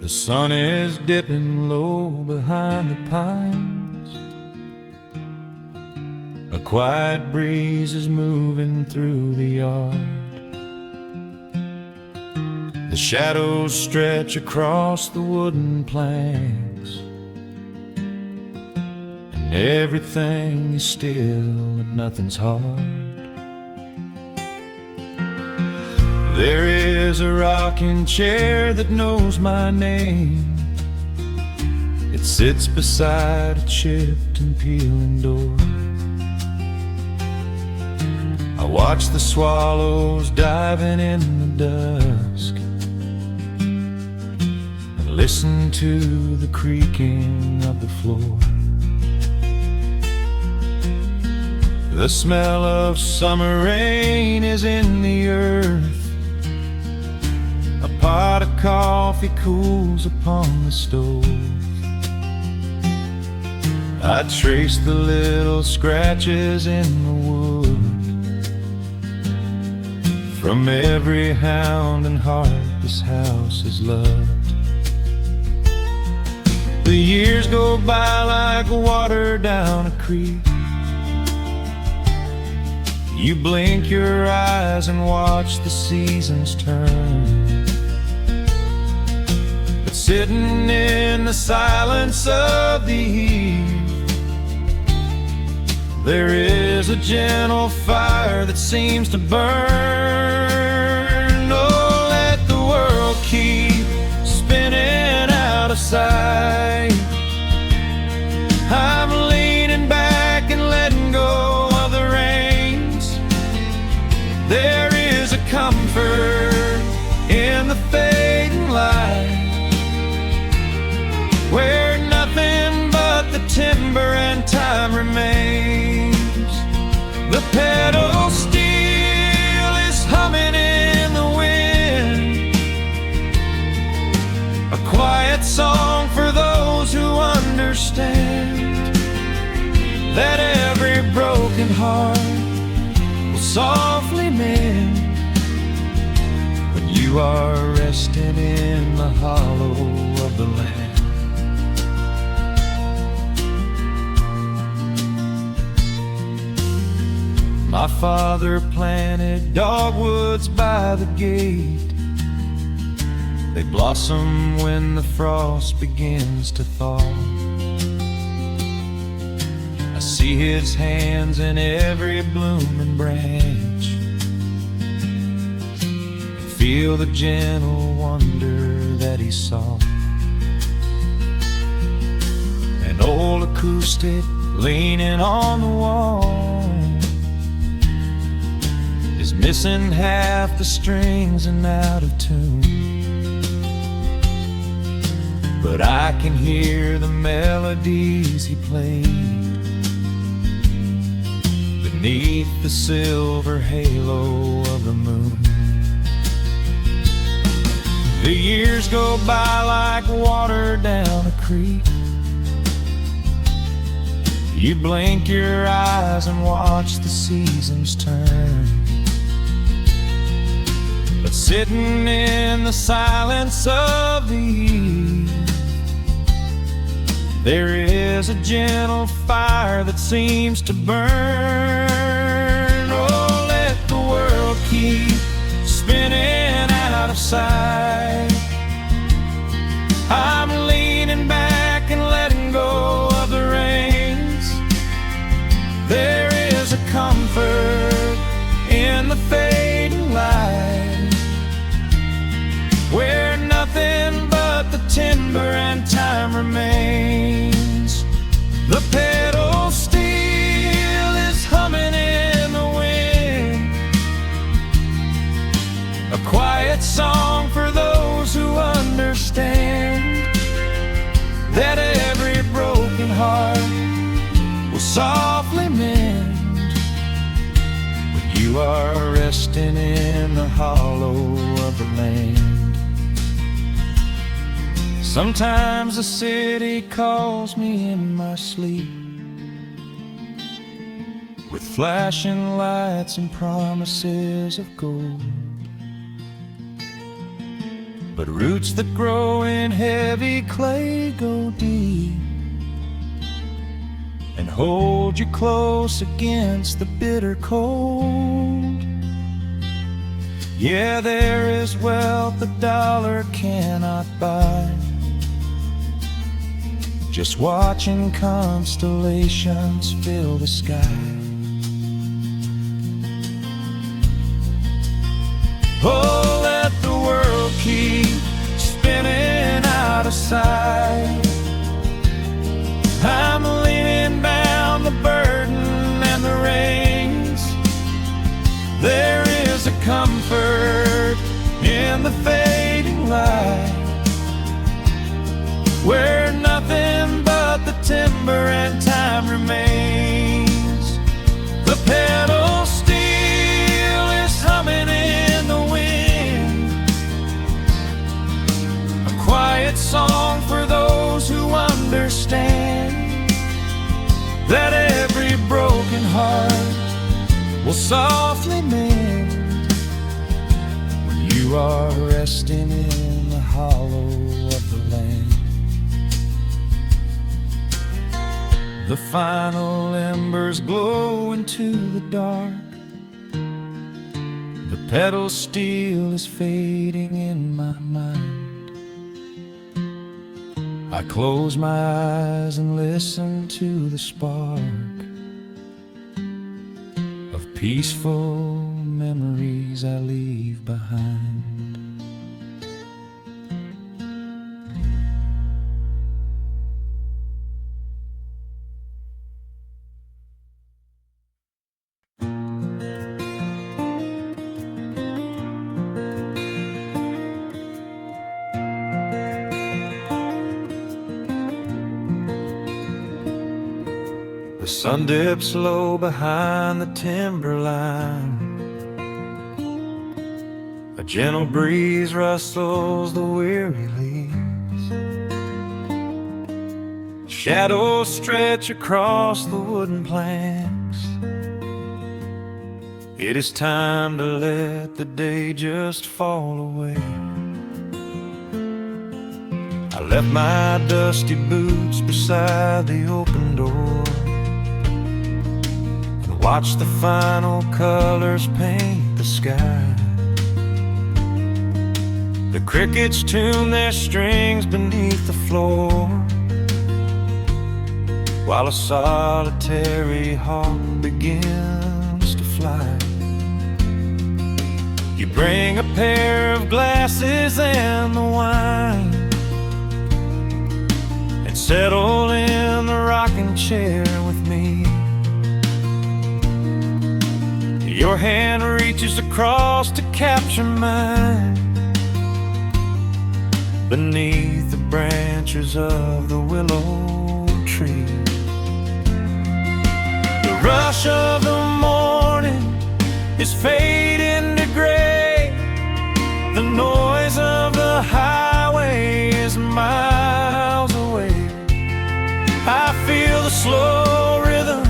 The sun is dipping low behind the pines. A quiet breeze is moving through the yard. The shadows stretch across the wooden planks, and everything is still and nothing's hard. There is a rocking chair that knows my name. It sits beside a chipped and peeling door. I watch the swallows diving in the dusk, and listen to the creaking of the floor. The smell of summer rain is in the earth. A pot of coffee cools upon the stove. I trace the little scratches in the wood from every hound and heart this house has loved. The years go by like water down a creek. You blink your eyes and watch the seasons turn. Sitting in the silence of the eve, there is a gentle fire that seems to burn. Oh, let the world keep spinning out of sight. I'm leaning back and letting go of the reins. There is a comfort in the fading light, where nothing but the timber and time remains. The pedal steel is humming in the wind, a quiet song for those who understand that every broken heart will softly mend when you are resting in the hollow of the land. My father planted dogwoods by the gate. They blossom when the frost begins to thaw. I see his hands in every blooming branch, and feel the gentle wonder that he saw. An old acoustic leaning on the wall is missing half the strings and out of tune, but I can hear the melodies he played beneath the silver halo of the moon. The years go by like water down a creek. You blink your eyes and watch the seasons turn. But sitting in the silence of the eve, there is a gentle fire that seems to burn. Oh, let the world keep spinning out of sight. I'm leaning back and letting go of the reins. There is a comfort in the fading light, where nothing but the timber and time remains. The pedal steel is humming in the wind, a quiet song for those who understand that every broken heart will softly mend when you are resting in the hollow of the land. Sometimes the city calls me in my sleep, with flashing lights and promises of gold. but roots that grow in heavy clay go deep and hold you close against the bitter cold. Yeah, there is wealth a dollar cannot buy, just watching constellations fill the sky. Oh, let the world keep spinning out of sight. I'm leaning down the burden and the reins. There is a comfort in the fading light, where nothing but the timber and time remains. The pedal steel is humming in the wind, a quiet song for those who understand that every broken heart will softly mend when you are resting in the hollow of the land. The final embers glow into the dark. The pedal steel is fading in my mind. I close my eyes and listen to the spark of peaceful memories I leave behind. The sun dips low behind the timberline. A gentle breeze rustles the weary leaves. Shadows stretch across the wooden planks. It is time to let the day just fall away. I left my dusty boots beside the open door, watch the final colors paint the sky. The crickets tune their strings beneath the floor, while a solitary hawk begins to fly. You bring a pair of glasses and the wine, and settle in the rocking chair with me. Your hand reaches across to capture mine, beneath the branches of the willow tree. The rush of the morning is fading to gray. The noise of the highway is miles away. I feel the slow rhythm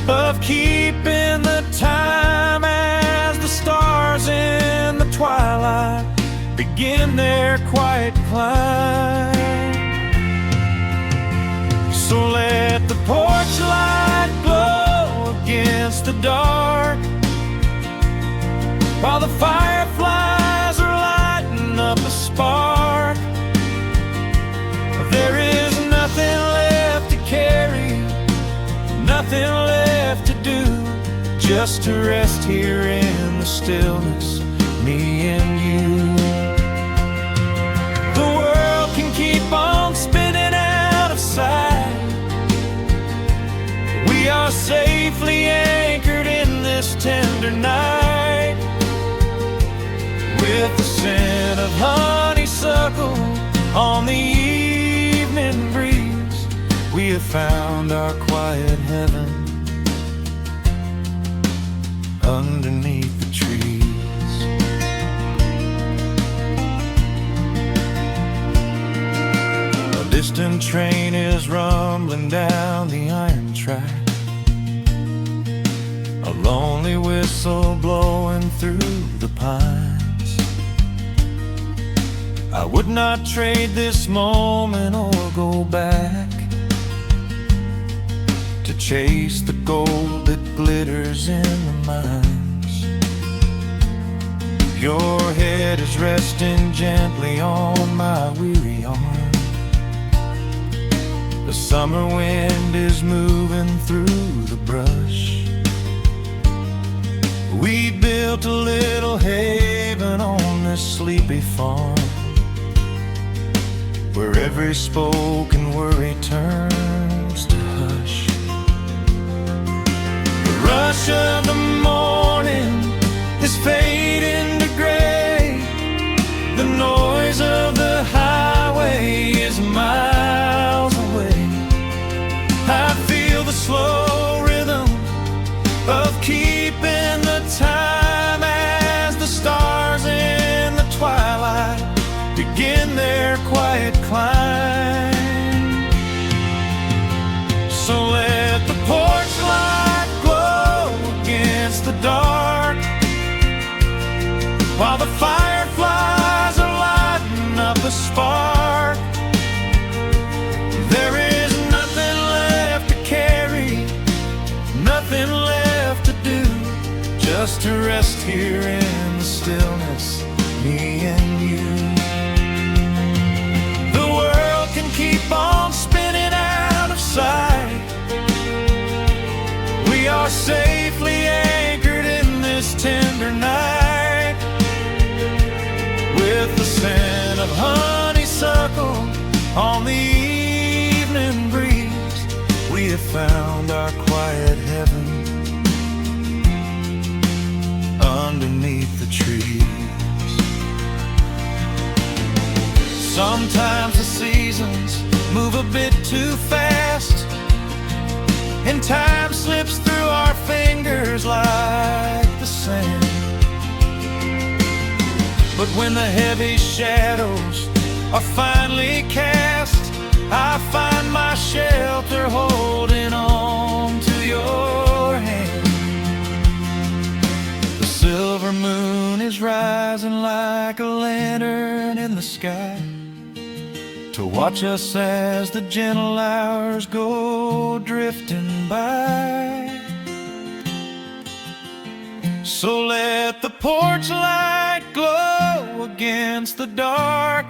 of keeping the time as the stars in the twilight begin their quiet climb. So let the porch light glow against the dark, while the fireflies are lighting up a spark. There is nothing left to carry, nothing left to do, just to rest here in the stillness, me and you. The world can keep on spinning out of sight. We are safely anchored in this tender night, with the scent of honeysuckle on the evening breeze. We have found our quiet heaven underneath the trees. A distant train is rumbling down the iron track, a lonely whistle blowing through the pines. I would not trade this moment or go back to chase the gold that glitters in the mines. Your head is resting gently on my weary arm. The summer wind is moving through the brush. We built a little haven on this sleepy farm, where every spoken worry turns to hush. The rush of the morning is fading to gray. The noise of the highway is miles away. I feel the slow rhythm of keeping the time as the stars in the twilight begin their quiet climb. So let the porch light glow against the dark, while the fireflies are lighting up a spark. There is nothing left to carry, nothing left to do, just to rest here in the stillness, me and you. The world can keep on spinning out of sight. We are safely anchored in this tender night. With the scent of honeysuckle on the evening breeze, we have found our quiet heaven underneath the trees. Sometimes the seasons move a bit too fast, and time slips through our fingers like the sand. But when the heavy shadows are finally cast, I find my shelter holding on to your hand. The silver moon is rising like a lantern in the sky, to watch us as the gentle hours go drifting by. So let the porch light glow against the dark,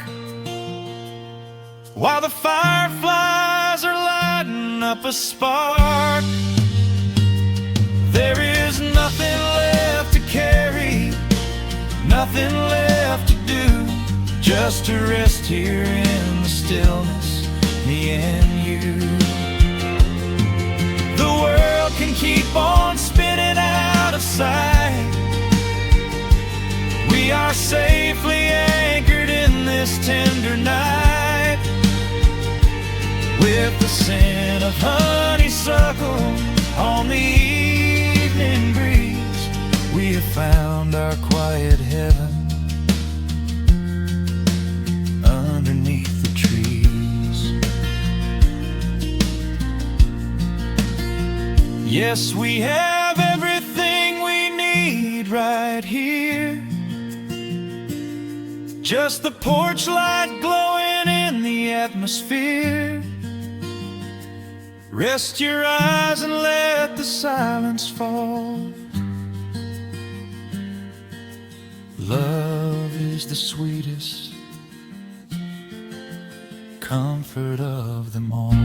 while the fireflies are lighting up a spark. There is nothing left to carry, nothing left to do, just to rest here in the stillness, me and you. The world can keep on spinning out of sight. We are safely anchored in this tender night. With the scent of honeysuckle on the evening breeze, we have found our quiet heaven underneath the trees. Yes, we have everything we need right here. Just the porch light glowing in the atmosphere. Rest your eyes and let the silence fall. Love is the sweetest comfort of them all.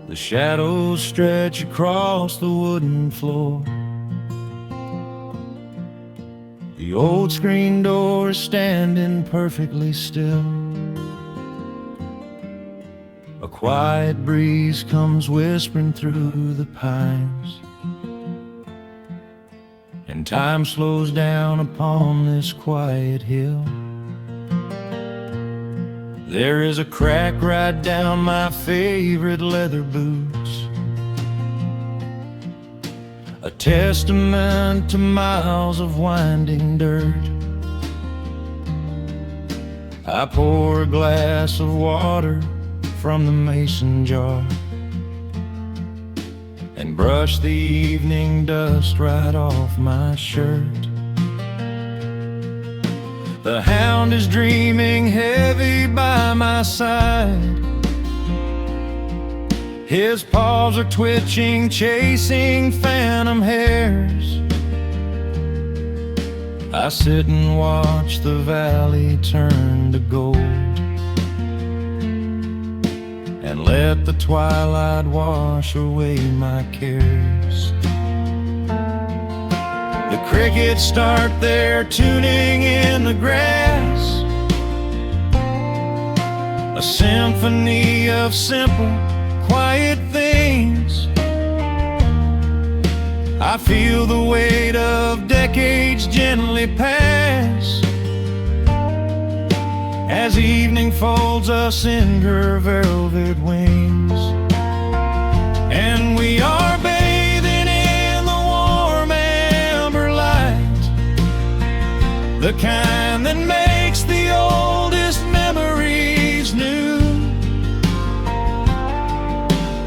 The shadows stretch across the wooden floor. The old screen door is standing perfectly still. A quiet breeze comes whispering through the pines, and time slows down upon this quiet hill. There is a crack right down my favorite leather boots, a testament to miles of winding dirt. I pour a glass of water from the mason jar and brush the evening dust right off my shirt. The hound is dreaming heavy by my side. His paws are twitching, chasing phantom hares. I sit and watch the valley turn to gold and let the twilight wash away my cares. The crickets start their tuning in the grass, a symphony of simple, quiet things. I feel the weight of decades gently pass as evening folds us in her velvet wings. And we are bathing in the warm amber light, the kind that makes the oldest memories new.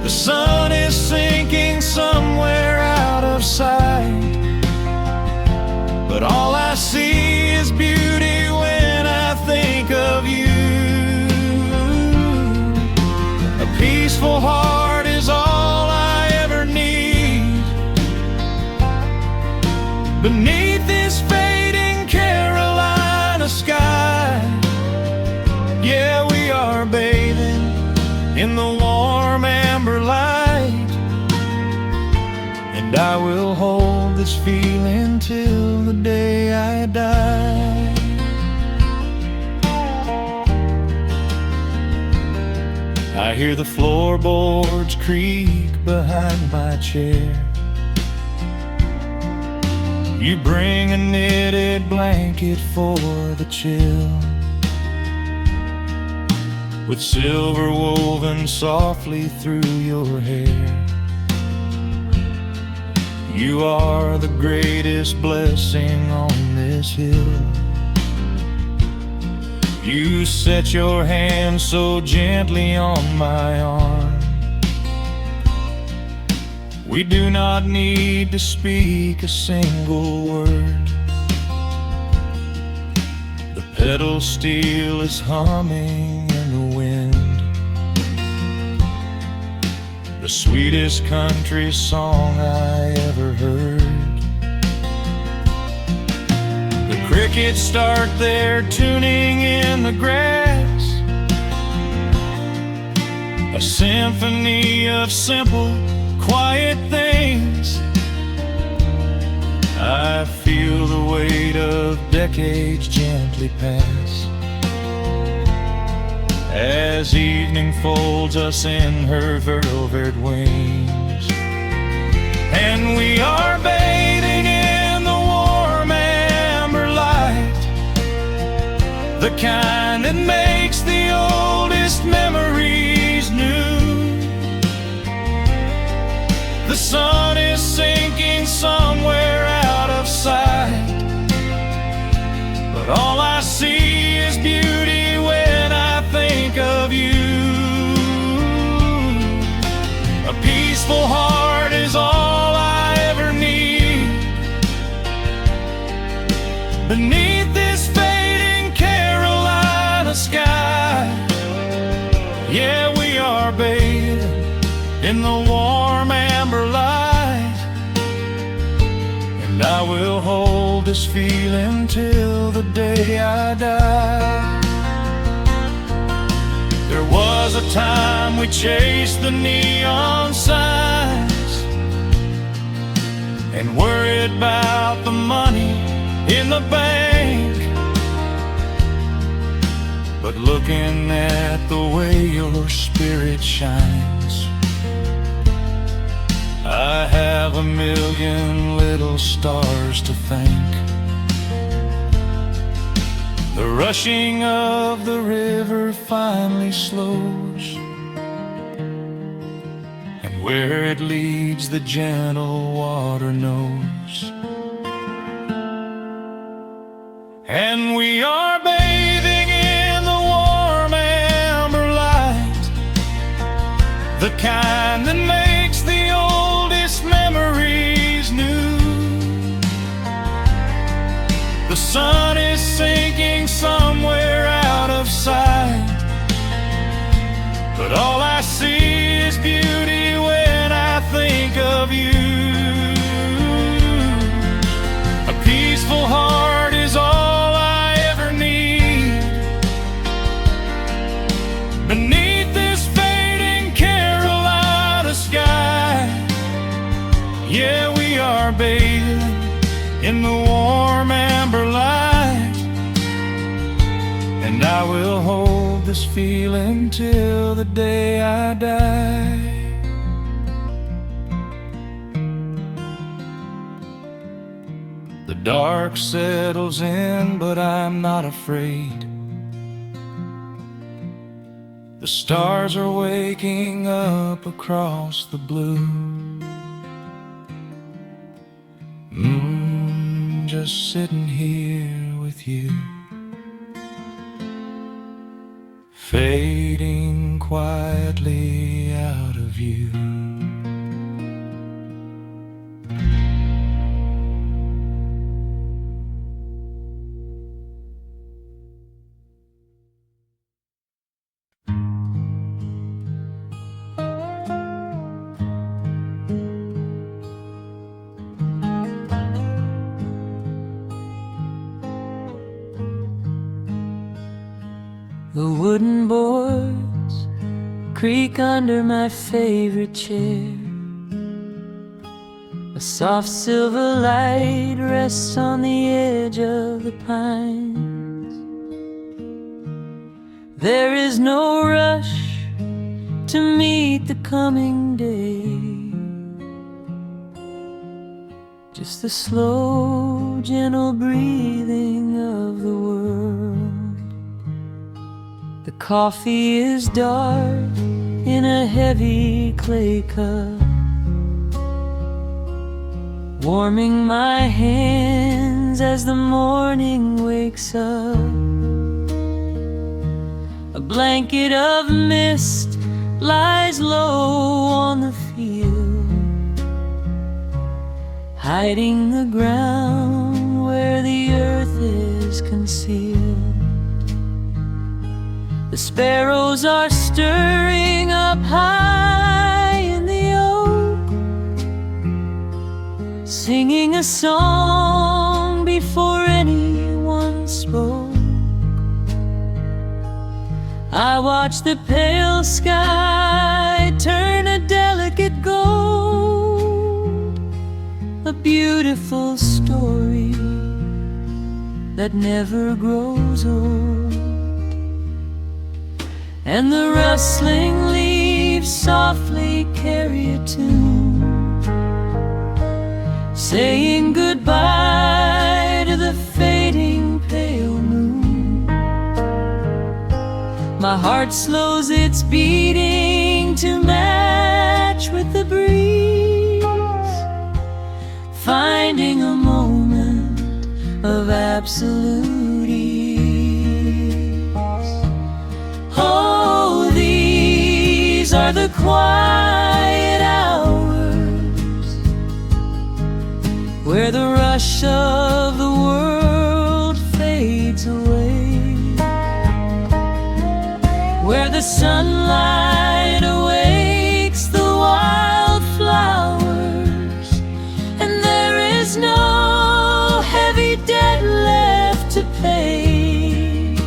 The sun is sinking somewhere out of sight, but all I see is beauty when I think of you. A peaceful heart is all I ever need beneath this fading Carolina sky. Yeah, we are bathing in the warm amber light, and I will hold this feeling till the day I die. I hear the floorboards creak behind my chair. You bring a knitted blanket for the chill, with silver woven softly through your hair. You are the greatest blessing on this hill. You set your hand so gently on my arm. We do not need to speak a single word. The pedal steel is humming in the wind, the sweetest country song I ever heard. The crickets start their tuning in the grass, a symphony of simple, quiet things. I feel the weight of decades gently pass as evening folds us in her velvet wings. And we are bathing in the warm amber light, the kind that makes the oldest memories new. The sun is sinking somewhere out of sight, but all I see is beauty when I think of you. A peaceful heart is all I ever need beneath this fading Carolina sky. Yeah, we are bathing in the warm amber light, and I will hold this feeling till the day I die. There was a time we chased the neon signs and worried about the money in the bank, but looking at the way your spirit shines, I have a million little stars to thank. The rushing of the river finally slows, and where it leads the gentle water knows. And we are bathing in the warm amber light, the kind that makes the oldest memories new. The sun is sinking somewhere out of sight, but all I see is beauty when I think of you. A peaceful heart is all I ever need. Beneath this fading Carolina sky, yeah, we are bathing in the warm amber light, and I will hold this feeling till the day I die. The dark settles in, but I'm not afraid. The stars are waking up across the blue. Just sitting here with you, fading quietly out of view. The wooden boards creak under my favorite chair. A soft silver light rests on the edge of the pines. There is no rush to meet the coming day, just the slow, gentle breathing of the world. The coffee is dark in a heavy clay cup, warming my hands as the morning wakes up. A blanket of mist lies low on the field, hiding the ground where the earth is concealed. The sparrows are stirring up high in the oak, singing a song before anyone spoke. I watch the pale sky turn a delicate gold, a beautiful story that never grows old. And the rustling leaves softly carry a tune, saying goodbye to the fading pale moon. My heart slows its beating to match with the breeze, finding a moment of absolute ease. Oh, these are the quiet hours where the rush of the world fades away, where the sunlight awakes the wildflowers, and there is no heavy debt left to pay,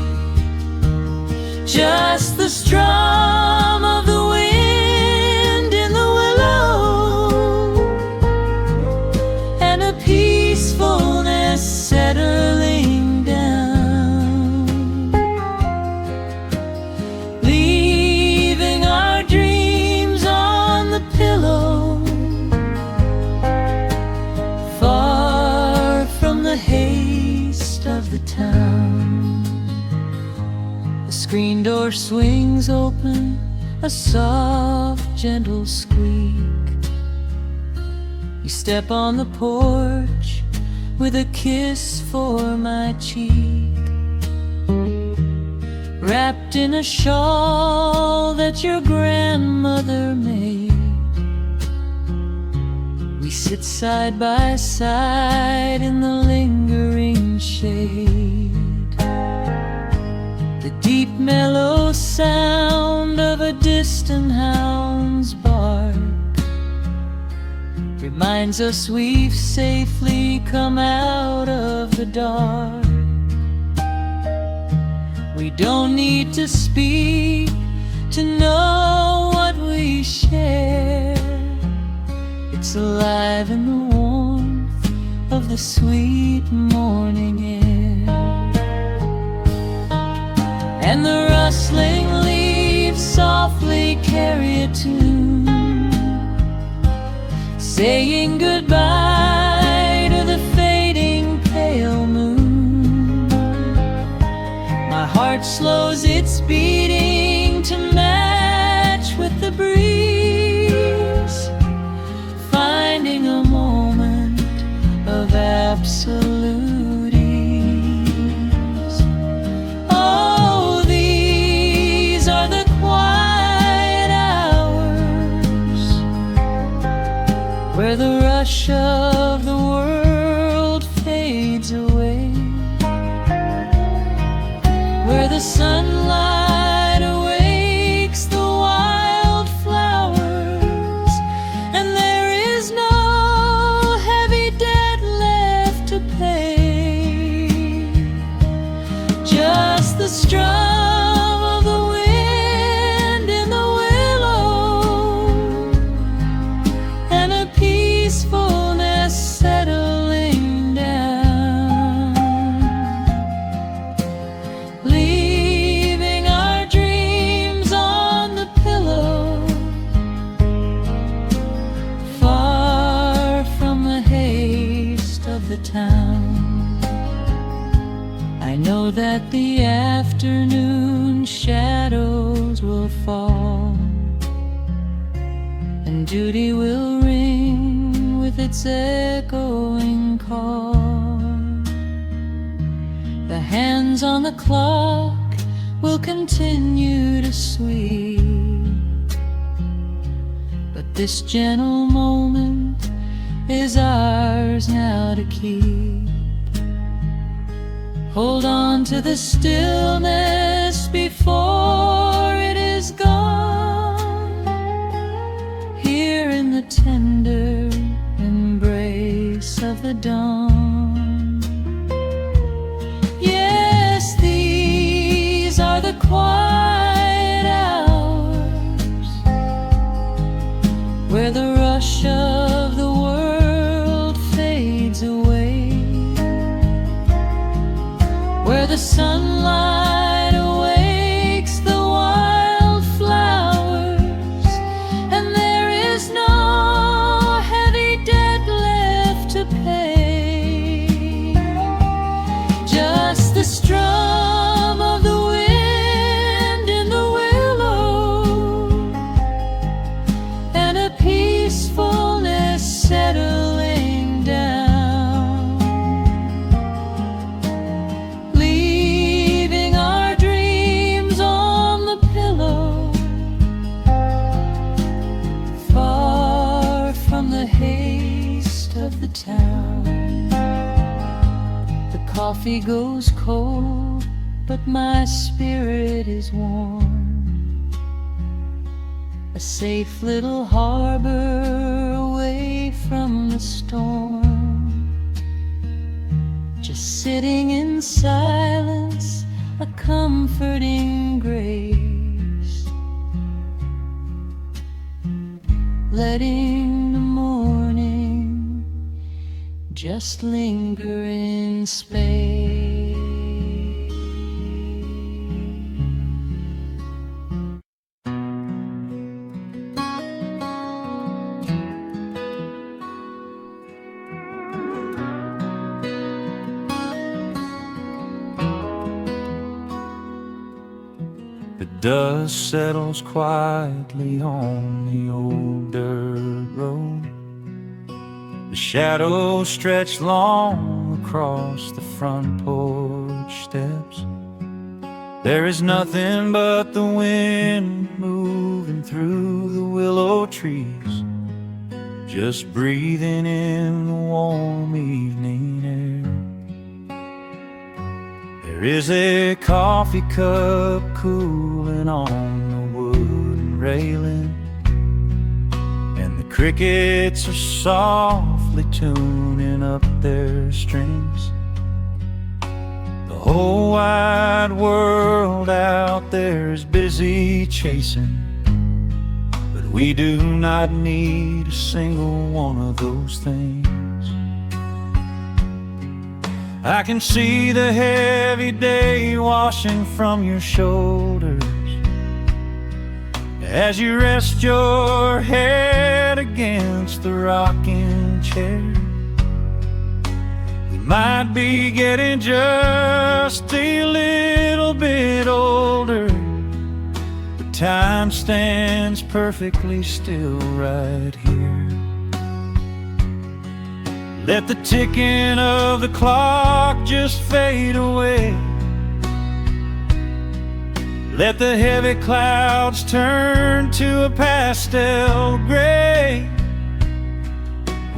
just the strum of the wind in the willow, and a peacefulness settling down. Leave screen door swings open, a soft, gentle squeak. You step on the porch with a kiss for my cheek, wrapped in a shawl that your grandmother made. We sit side by side in the lingering shade. The deep mellow sound of a distant hound's bark reminds us we've safely come out of the dark. We don't need to speak to know what we share. It's alive in the warmth of the sweet morning air. And the rustling leaves softly carry a tune, saying goodbye to the fading pale moon. My heart slows its beating to match with the breeze, finding a moment of absolute ease. Oh, these are the quiet hours where the rush of the world fades away, where the sunlight awakes the wildflowers, and there is no heavy debt left to pay. Just the strum of the wind in the willow, and a peacefulness settling down, leaving our dreams on the pillow, far from the haste of the town. I know that the afternoon shadows will fall, and duty will ring with its echoing call. The hands on the clock will continue to sweep, but this gentle moment is ours now to keep. Hold on to the stillness before it is gone, here in the tender embrace of the dawn. Yes, these are the quiet hours where the rush of the world fades away, where the sunlight awakes the wildflowers, and there is no heavy debt left to pay. Just the strum of the wind in the willow, and a peacefulness settling down, leaving our dreams on the pillow, far from the haste of the town. The coffee goes cold, but my spirit is warm, a safe little harbor away from the storm. Just sitting in silence, a comforting grace, letting the morning just linger in space. dust settles quietly on the old dirt road. The shadows stretch long across the front porch steps. There is nothing but the wind moving through the willow trees, just breathing in the warm evening air. There is a coffee cup cooling on the wooden railing, and the crickets are softly tuning up their strings. The whole wide world out there is busy chasing, but we do not need a single one of those things. I can see the heavy day washing from your shoulders as you rest your head against the rocking chair. We might be getting just a little bit older, but time stands perfectly still right here. Let the ticking of the clock just fade away. Let the heavy clouds turn to a pastel gray.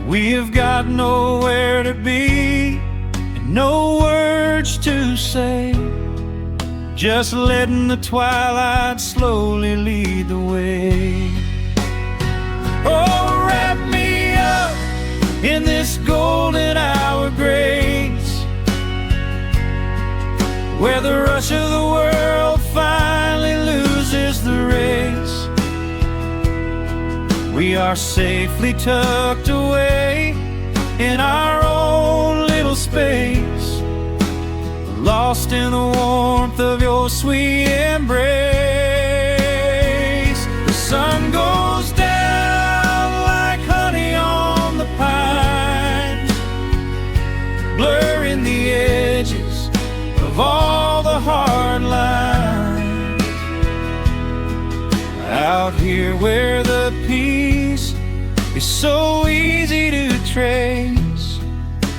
We have got nowhere to be and no words to say, just letting the twilight slowly lead the way. Oh, wrap me up in this golden hour grace, where the rush of the world finally loses the race. We are safely tucked away in our own little space, lost in the warmth of your sweet embrace. The sun goes down like honey on the pines, blurring the edges of all the hard lines. Out here where the peace is so easy to trace,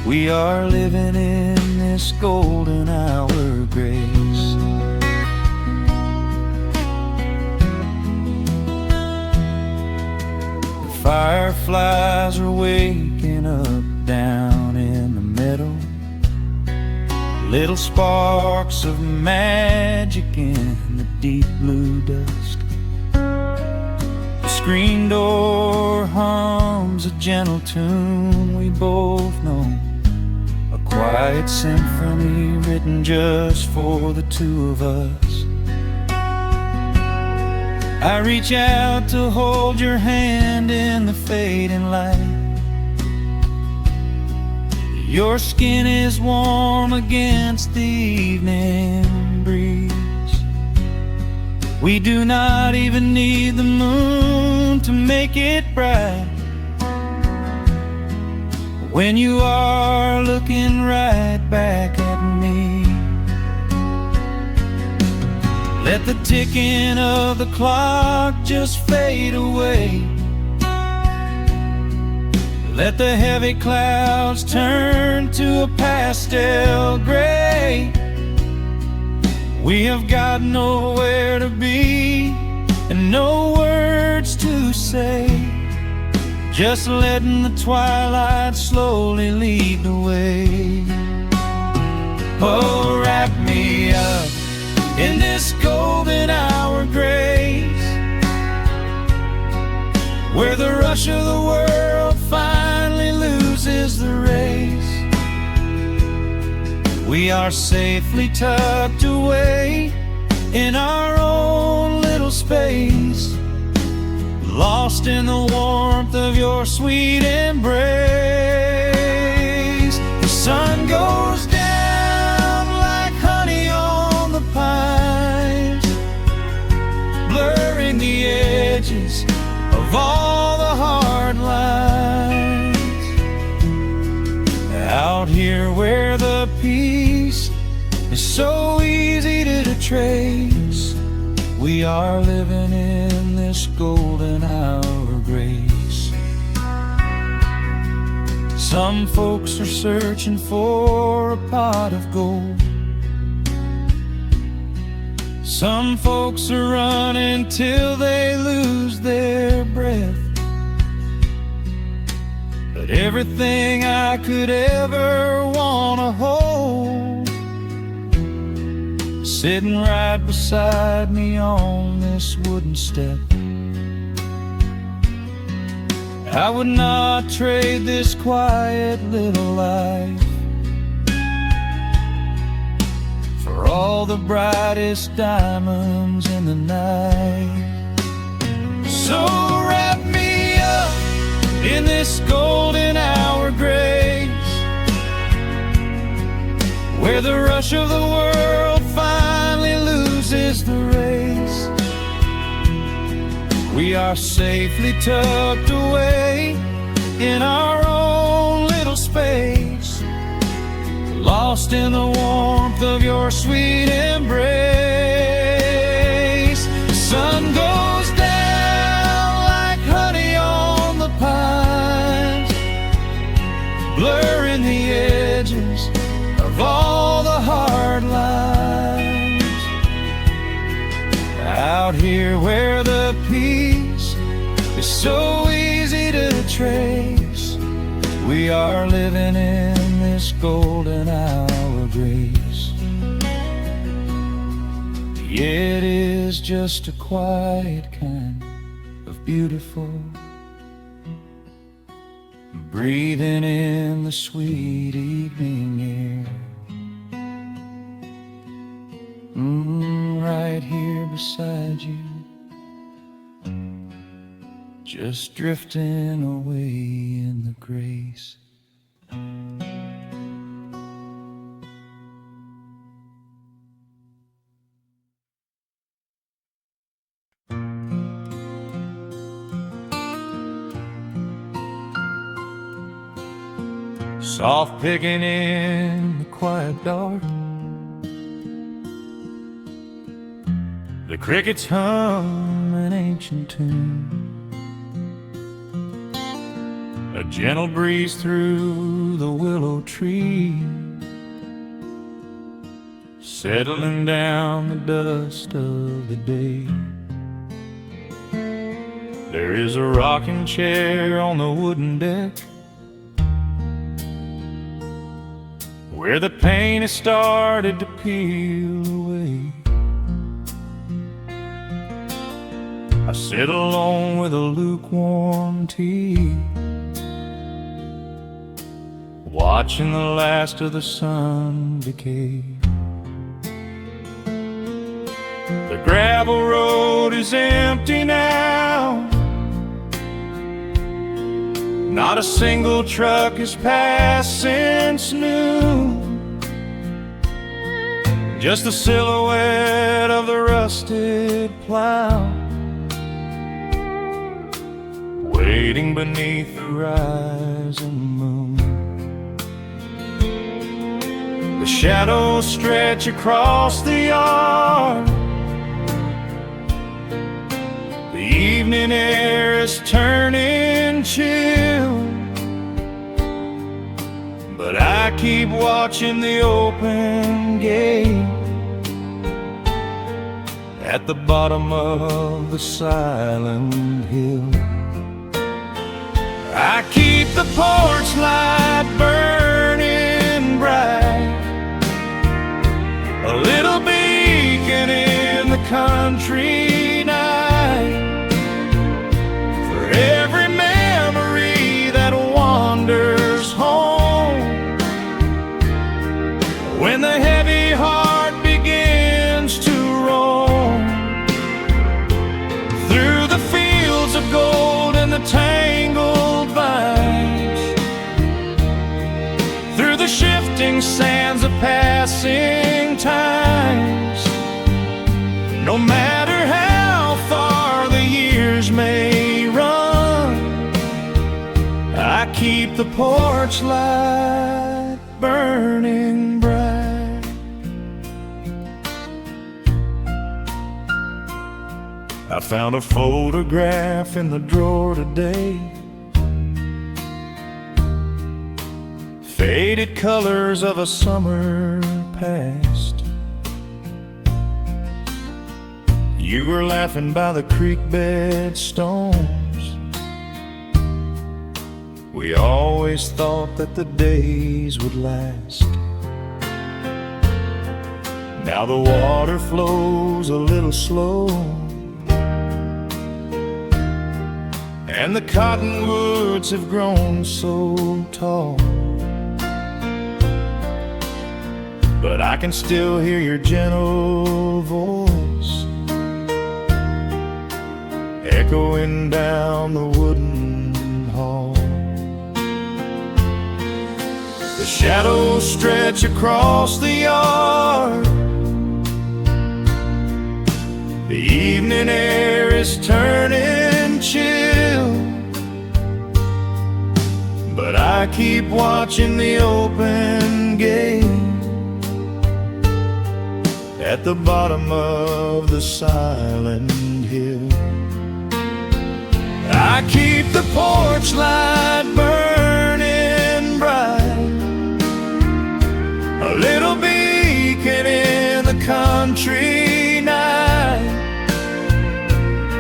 we are living in this golden hour grace. The fireflies are waking up down in the meadow, little sparks of magic in the deep blue dusk. The screen door hums a gentle tune we both know, a quiet symphony written just for the two of us. I reach out to hold your hand in the fading light. Your skin is warm against the evening breeze. We do not even need the moon to make it bright, when you are looking right back at me. Let the ticking of the clock just fade away. Let the heavy clouds turn to a pastel gray. We have got nowhere to be and no words to say, just letting the twilight slowly lead the way. Oh, wrap me up in this golden hour grace, where the rush of the world finally loses the race. We are safely tucked away in our own little space, lost in the warmth of your sweet embrace. The sun goes down like honey on the pines, blurring the edges of all the hard lines. Out here where the peace is so easy to trace, We are living in this golden hour grace. Some folks are searching for a pot of gold. Some folks are running till they lose their breath. But everything I could ever wanna hold, sitting right beside me on this wooden step. I would not trade this quiet little life for all the brightest diamonds in the night. So wrap me up in this golden hour grace, where the rush of the world finally loses the race. We are safely tucked away in our own little space, lost in the warmth of your sweet embrace. The sun goes down like honey on the pines, blurring the edges of all the hard lines. Out here where the peace is so easy to trace, we are living in this golden hour grace. It is just a quiet kind of beautiful, breathing in the sweet evening air. Right here beside you, just drifting away in the grace. Soft picking in the quiet dark, the crickets hum an ancient tune, a gentle breeze through the willow tree, settling down the dust of the day. There is a rocking chair on the wooden deck, where the paint has started to peel away. I sit alone with a lukewarm tea, watching the last of the sun decay. The gravel road is empty now, not a single truck has passed since noon, just the silhouette of the rusted plow, waiting beneath the rising moon. The shadows stretch across the yard, the evening air is turning chill, but I keep watching the open gate at the bottom of the silent hill. I keep the porch light burning bright, a little beacon in the country night, for every memory that wanders home, when the heavy heart begins to roam through the fields of gold and the tangled vines, through the shifting sands of passing times. No matter how far the years may run, I keep the porch light burning bright. I found a photograph in the drawer today. Faded colors of a summer past. You were laughing by the creek bed stones. We always thought that the days would last. Now the water flows a little slow, and the cottonwoods have grown so tall. But I can still hear your gentle voice echoing down the wooden hall. The shadows stretch across the yard. The evening air is turning chill, but I keep watching the open gate at the bottom of the silent hill. I keep the porch light burning bright, a little beacon in the country night,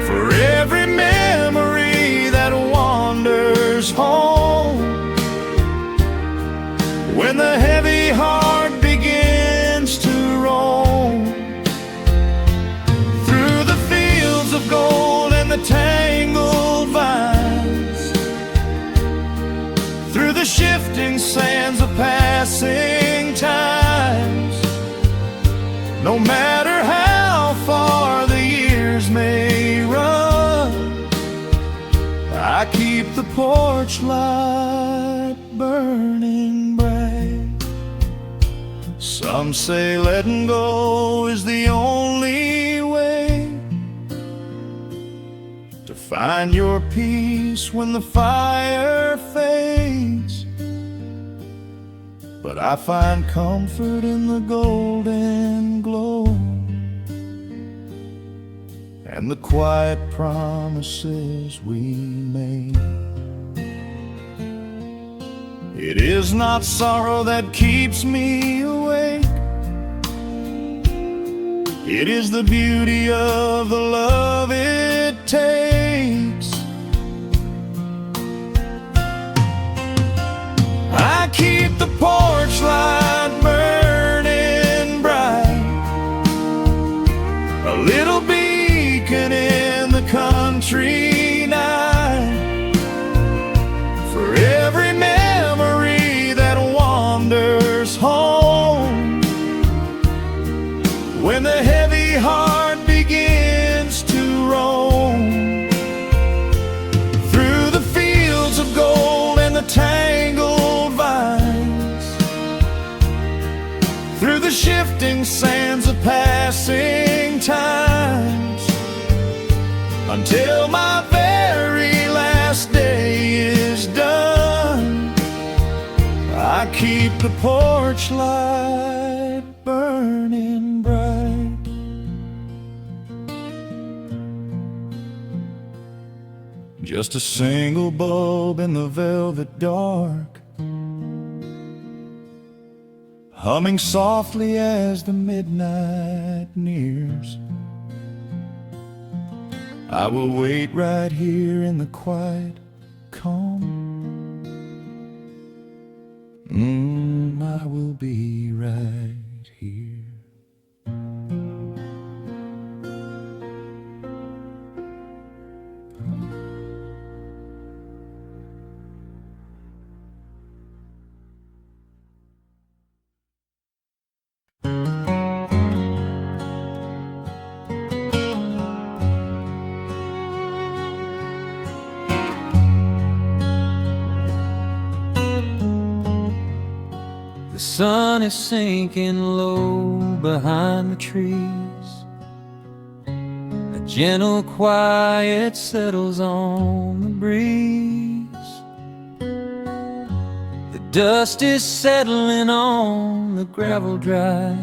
for every memory that wanders home. When the heavy heart begins to roam through the fields of gold and the tangled vines, through the shifting sands of passing times, no matter how far the years may run, I keep the porch light burning bright. Some say letting go is the only way to find your peace when the fire fades, but I find comfort in the golden glow and the quiet promises we made. It is not sorrow that keeps me awake, it is the beauty of the love it takes. I keep the porch light burning bright, a little beacon in the country night, for every memory that wanders home. When the heavy heart begins to roam through the fields of gold and the tangled vines, through the shifting sands of passing times, until my very last day is done, I keep the porch light burning bright. Just a single bulb in the velvet dark, humming softly as the midnight nears. I will wait right here in the quiet calm. I will be right here. The sun is sinking low behind the trees. A gentle quiet settles on the breeze. The dust is settling on the gravel drive.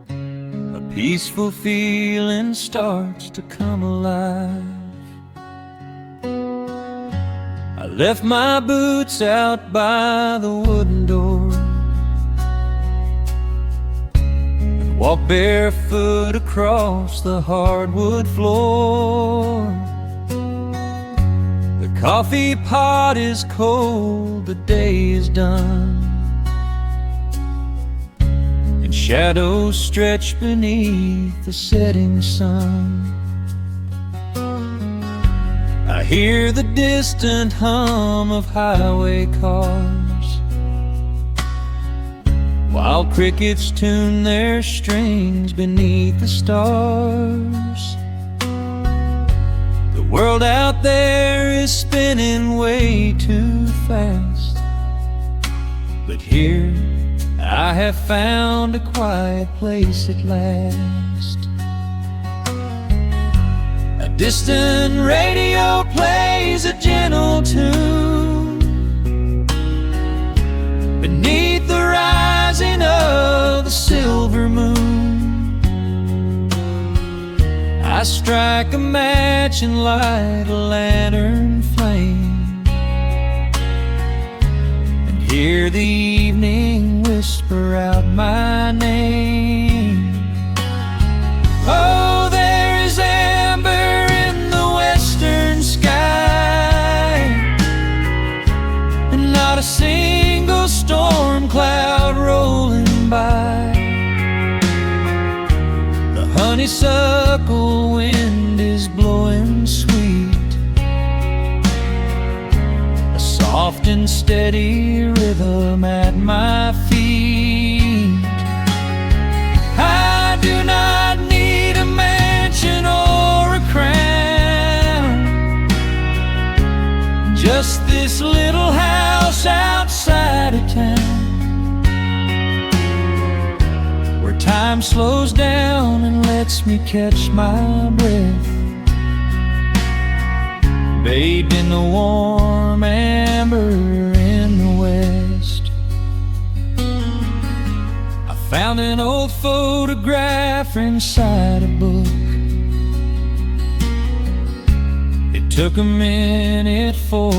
A peaceful feeling starts to come alive. I left my boots out by the wooden door and walked barefoot across the hardwood floor. The coffee pot is cold, the day is done, and shadows stretch beneath the setting sun. I hear the distant hum of highway cars, while crickets tune their strings beneath the stars. The world out there is spinning way too fast, but here I have found a quiet place at last. A distant radio plays a gentle tune beneath the rising of the silver moon. I strike a match and light a lantern flame, and hear the evening whisper out my name. Oh, there is amber in the western sky, and not a single storm cloud rolling by. The honeysuckle wind is blowing sweet, a soft and steady rhythm at my feet. I do not need a mansion or a crown, just this little house outside of town, where time slows down and lets me catch my breath, bathed in the warm amber in the west. I found an old photograph inside a book. It took a minute for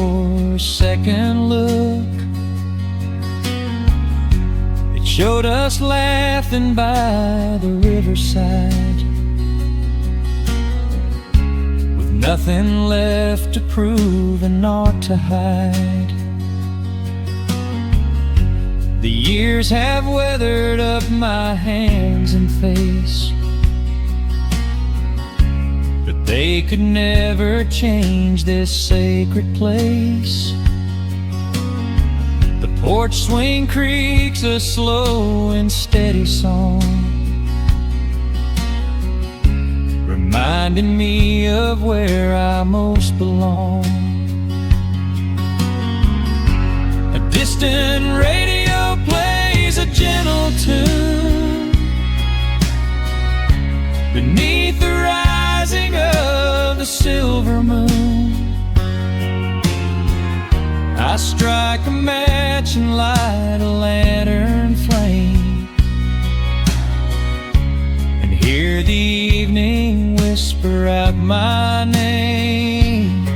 a second look. It showed us laughing by the riverside, with nothing left to prove and naught to hide. The years have weathered up my hands and face, but they could never change this sacred place. The porch swing creaks a slow and steady song, reminding me of where I most belong. A distant radio plays a gentle tune beneath the rising of the silver moon. I strike a match and light a lantern flame, and hear the evening whisper out my name.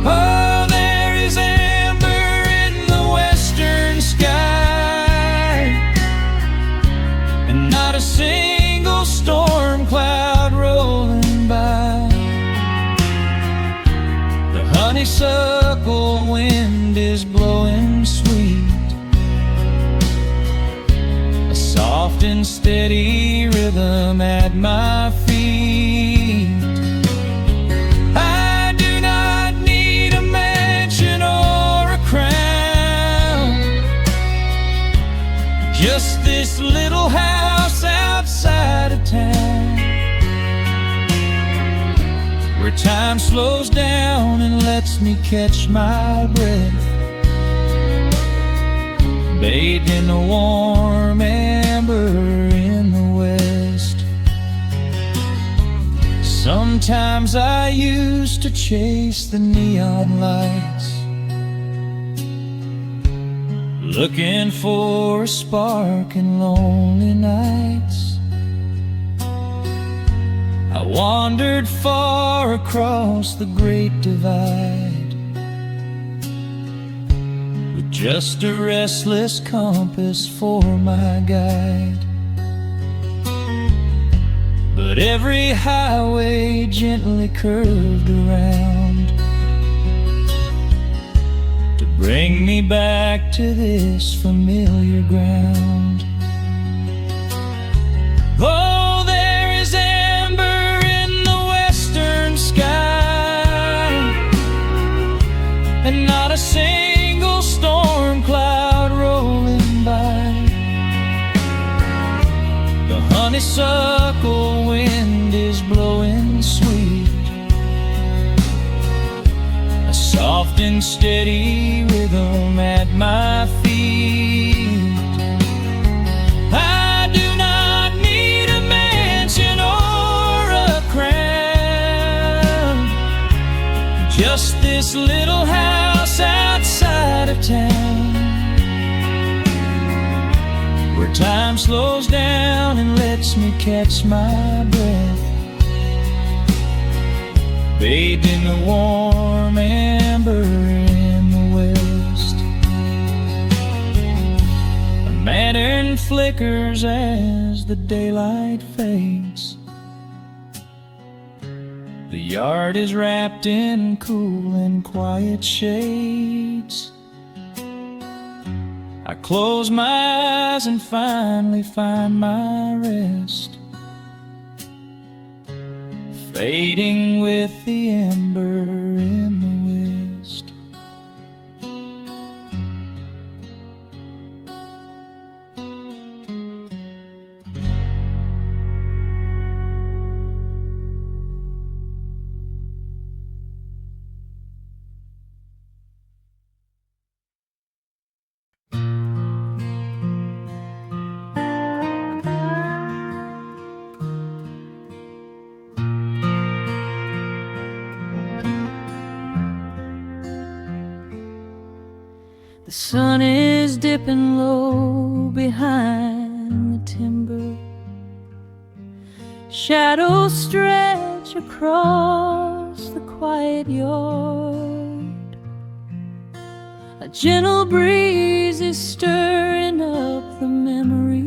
Oh, there is amber in the western sky, and not a single storm cloud rolling by. The honeysuckle wind is blowing sweet, a soft and steady rhythm at my feet. I do not need a mansion or a crown, just this little house outside of town, where time slows down and lets me catch my breath, bathed in the warm amber in the west. Sometimes I used to chase the neon lights, looking for a spark in lonely nights. wandered far across the great divide, with just a restless compass for my guide. But every highway gently curved around to bring me back to this familiar ground. Oh, there is amber in the western sky, and not a single storm cloud rolling by. The honeysuckle wind is blowing sweet, a soft and steady rhythm at my feet. I do not need a mansion or a crown, just this little house outside of town, where time slows down and lets me catch my breath, bathed in the warm amber in the west. A lantern flickers as the daylight fades. The yard is wrapped in cool and quiet shades. I close my eyes and finally find my rest, fading with the ember in the west. The sun is dipping low behind the timber. Shadows stretch across the quiet yard. A gentle breeze is stirring up the memory,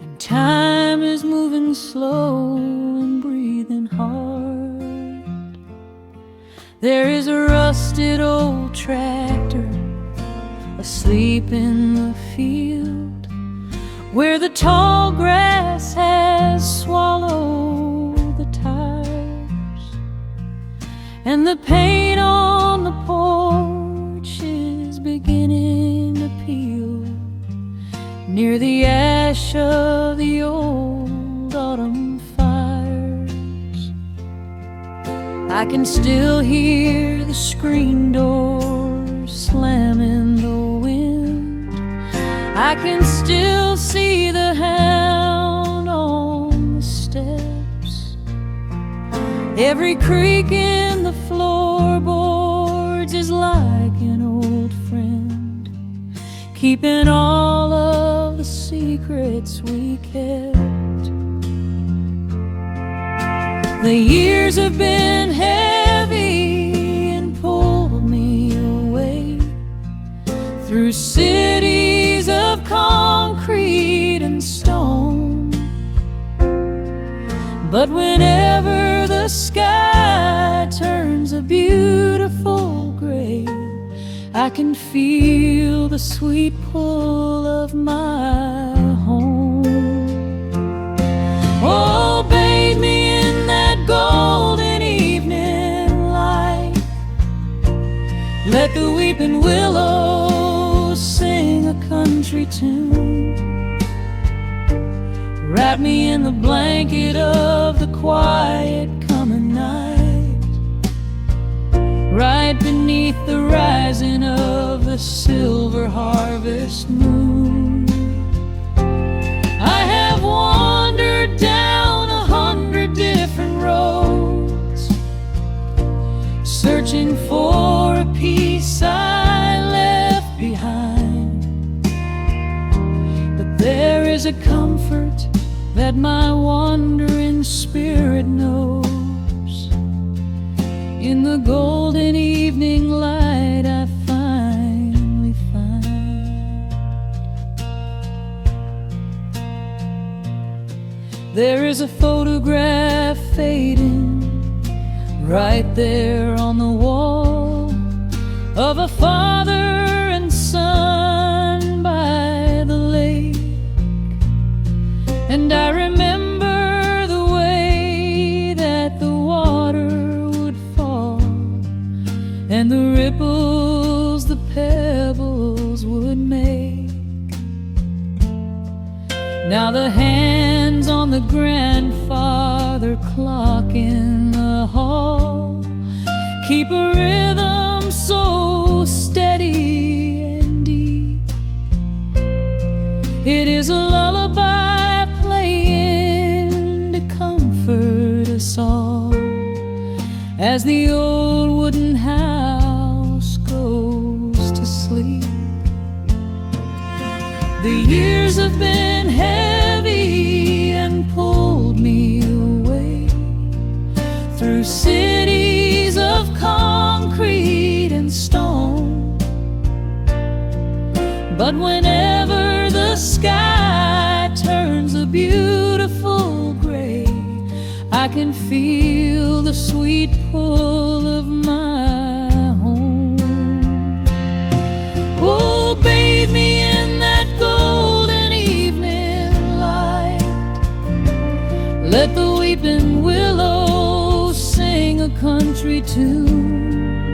and time is moving slow and breathing hard. There is a rusted old tractor asleep in the field, where the tall grass has swallowed the tires, and the paint on the porch is beginning to peel near the ash of the old autumn fires. I can still hear the screen door slam in the wind. I can still see the hound on the steps. Every creak in the floorboards is like an old friend, keeping all of the secrets we kept. The years have been heavy and pulled me away through cities of concrete and stone. But whenever the sky turns a beautiful gray, I can feel the sweet pull of my home. Oh, bathe me in that golden evening light. Let the weeping willows sing a country tune. Wrap me in the blanket of the quiet coming night, right beneath the rising of the silver harvest moon. I have wandered down 100 different roads, searching for a piece I left behind. But there is a comfort that my wandering spirit knows. In the golden evening light I finally find there is a photograph fading right there on the wall of a father and son by the lake. And I remember the way that the water would fall, and the ripples the pebbles would make. Now the hands on the grandfather clock in the hall keep a rhythm so steady and deep. It is a lullaby playing to comfort us all as the old wooden house goes to sleep. The years have been heavy and pulled me away through cities of concrete and stone. But whenever the sky turns a beautiful gray, I can feel the sweet pull of my home. Oh, bathe me in that golden evening light. Let the weeping willow sing a country tune.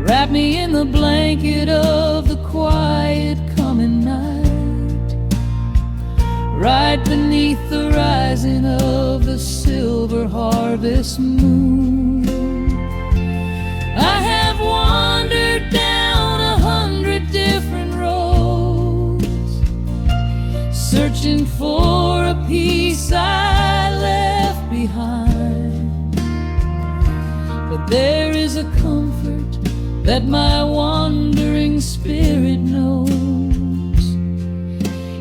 Wrap me in the blanket of the quiet coming night, right beneath the rising of the silver harvest moon. I have wandered down 100 different roads, searching for a piece I left behind. But there is a comfort that my wandering spirit knows.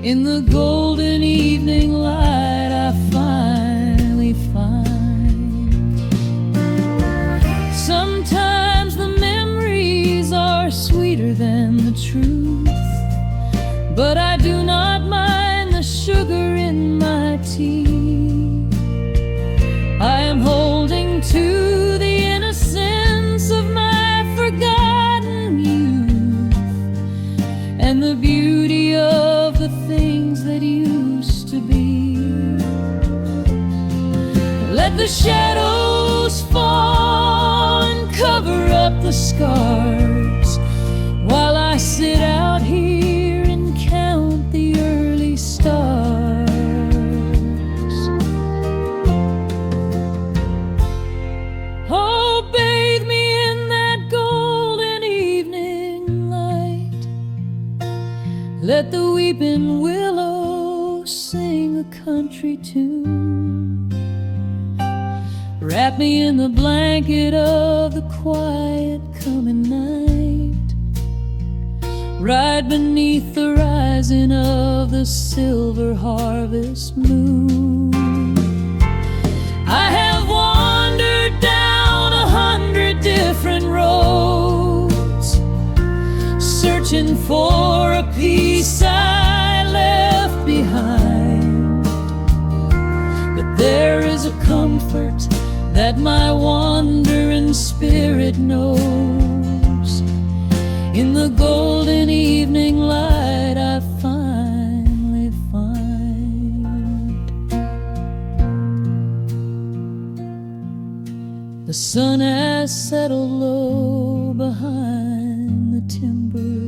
In the golden evening light I finally find. Sometimes the memories are sweeter than the truth, but I do not mind the sugar in my tea. I am holding to the innocence of my forgotten youth and the beauty of the things that used to be. Let the shadows fall and cover up the scars while I sit out here and count the early stars. Oh, bathe me in that golden evening light. Let the weeping willow sing a country tune. Wrap me in the blanket of the quiet coming night, right beneath the rising of the silver harvest moon. I have wandered down 100 different roads, searching for a piece I left behind. But there is a comfort that my wandering spirit knows. In the golden evening light I finally find. The sun has settled low behind the timber.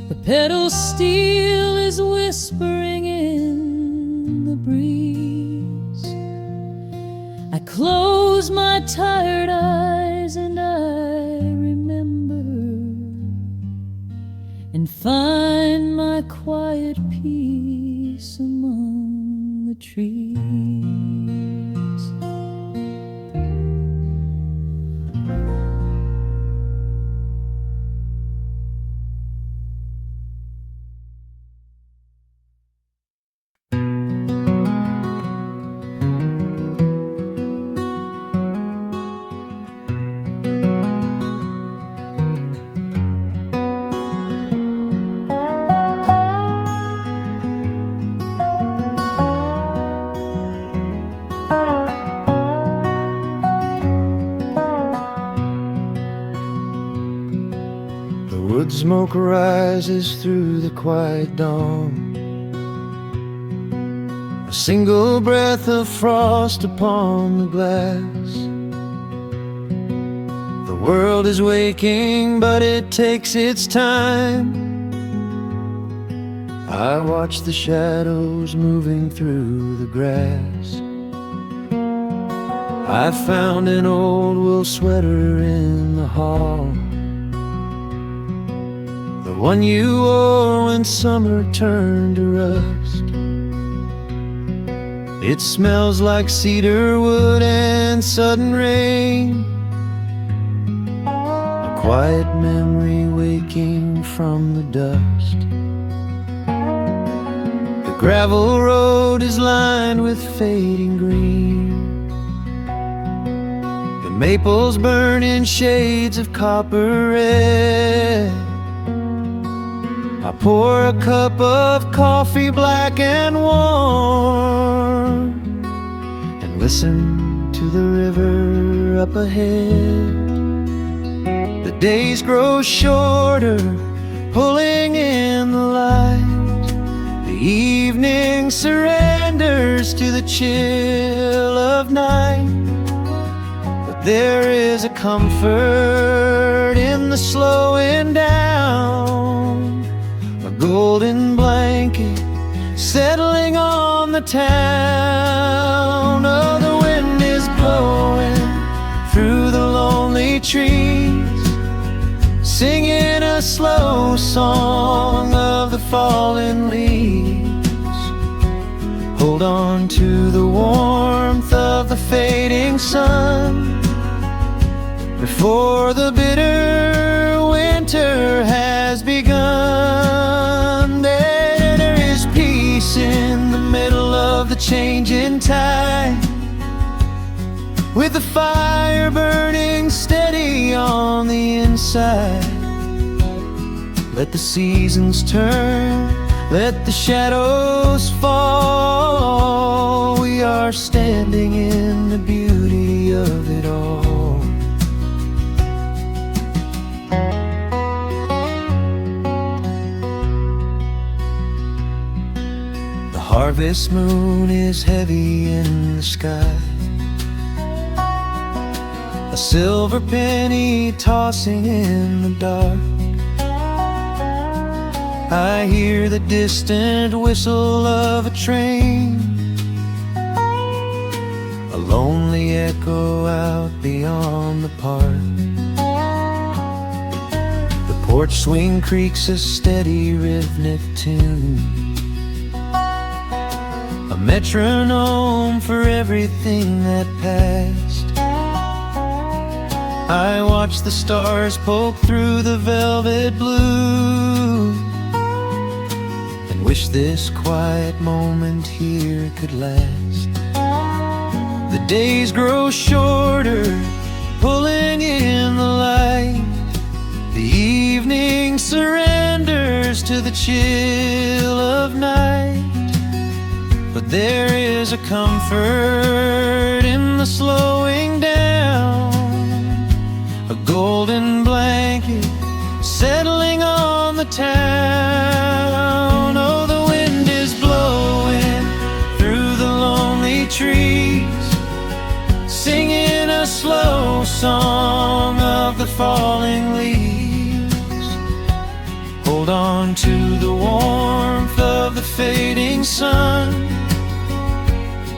The pedal steel is whispering in the breeze. I close my tired eyes and I remember and find my quiet peace among the trees. smoke rises through the quiet dawn. A single breath of frost upon the glass. The world is waking, but it takes its time. I watch the shadows moving through the grass. I found an old wool sweater in the hall, the one you wore when summer turned to rust. It smells like cedar wood and sudden rain, a quiet memory waking from the dust. The gravel road is lined with fading green. The maples burn in shades of copper red. I pour a cup of coffee black and warm, and listen to the river up ahead. The days grow shorter, pulling in the light. The evening surrenders to the chill of night. But there is a comfort in the slowing down, a golden blanket settling on the town. Oh, the wind is blowing through the lonely trees, singing a slow song of the fallen leaves. Hold on to the warmth of the fading sun before the bitter winter has begun. There is peace in the middle of the changing tide, with the fire burning steady on the inside. Let the seasons turn, let the shadows fall. We are standing in the beauty of it all. The harvest moon is heavy in the sky, a silver penny tossing in the dark. I hear the distant whistle of a train, a lonely echo out beyond the park. The porch swing creaks a steady rhythmic tune, a metronome for everything that passed. I watch the stars poke through the velvet blue, and wish this quiet moment here could last. The days grow shorter, pulling in the light. The evening surrenders to the chill of night. But there is a comfort in the slowing down, a golden blanket settling on the town. Oh, the wind is blowing through the lonely trees, singing a slow song of the falling leaves. Hold on to the warmth of the fading sun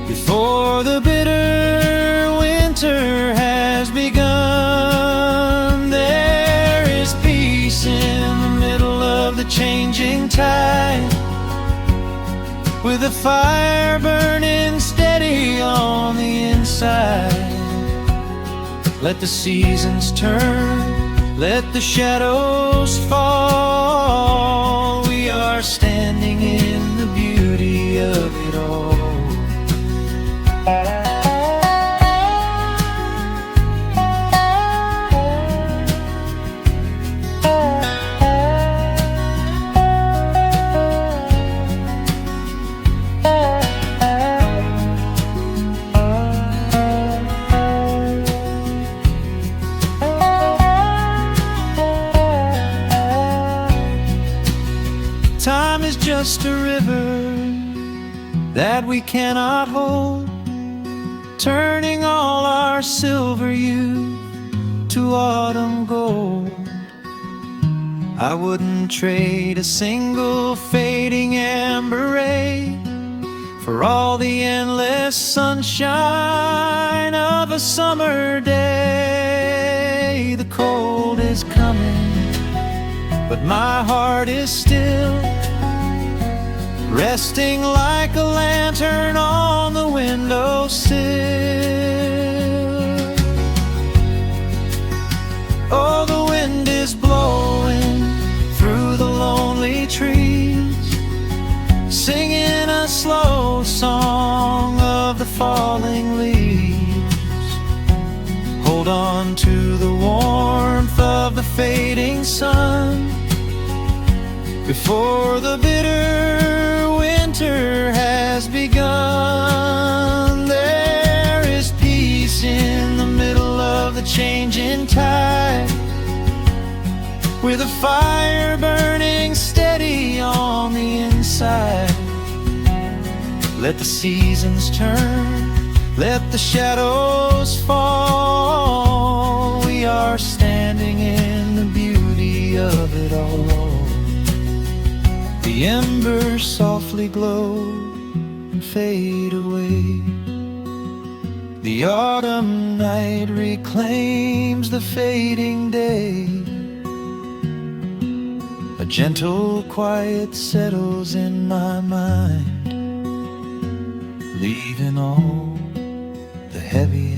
before the bitter winter has begun. There is peace in the middle of the changing tide, with a fire burning steady on the inside. Let the seasons turn, let the shadows fall. We are standing in the beauty of it all. Time is just a river that we cannot hold, turning all our silver youth to autumn gold. I wouldn't trade a single fading amber ray for all the endless sunshine of a summer day. The cold is coming, but my heart is still resting like a lantern on the windowsill. Oh, the wind is blowing through the lonely trees, singing a slow song of the falling leaves. Hold on to the warmth of the fading sun before the bitter winter has begun. There is peace in the middle of the changing tide, with a fire burning steady on the inside. Let the seasons turn, let the shadows fall. We are standing in the beauty of it all. The embers softly glow and fade away. The autumn night reclaims the fading day. A gentle quiet settles in my mind, leaving all the heavy